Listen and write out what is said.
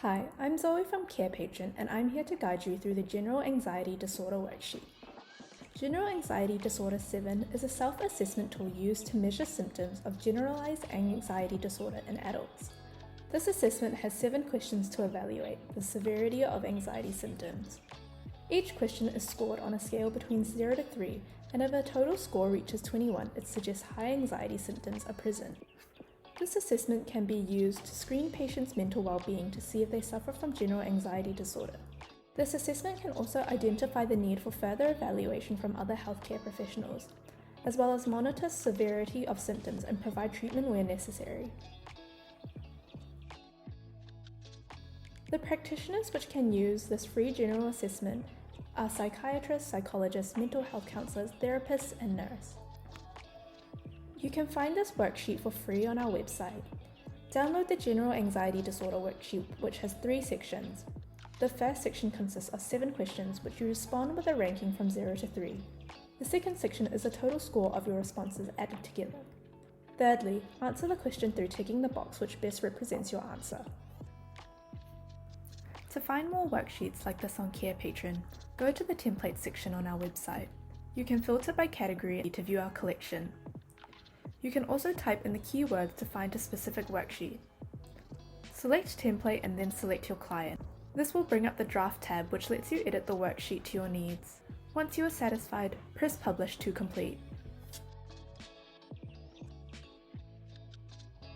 Hi, I'm Zoe from Carepatron and I'm here to guide you through the General Anxiety Disorder worksheet. General Anxiety Disorder 7 is a self-assessment tool used to measure symptoms of generalized anxiety disorder in adults. This assessment has 7 questions to evaluate the severity of anxiety symptoms. Each question is scored on a scale between 0 to 3, and if a total score reaches 21, it suggests high anxiety symptoms are present. This assessment can be used to screen patients' mental well-being to see if they suffer from general anxiety disorder. This assessment can also identify the need for further evaluation from other healthcare professionals, as well as monitor severity of symptoms and provide treatment where necessary. The practitioners which can use this free general assessment are psychiatrists, psychologists, mental health counselors, therapists, and nurses. You can find this worksheet for free on our website. Download the General Anxiety Disorder worksheet, which has 3 sections. The first section consists of 7 questions which you respond with a ranking from 0 to 3. The second section is a total score of your responses added together. Thirdly, answer the question through ticking the box which best represents your answer. To find more worksheets like this on Carepatron, go to the templates section on our website. You can filter by category to view our collection. You can also type in the keywords to find a specific worksheet. Select template and then select your client. This will bring up the draft tab which lets you edit the worksheet to your needs. Once you are satisfied, press publish to complete.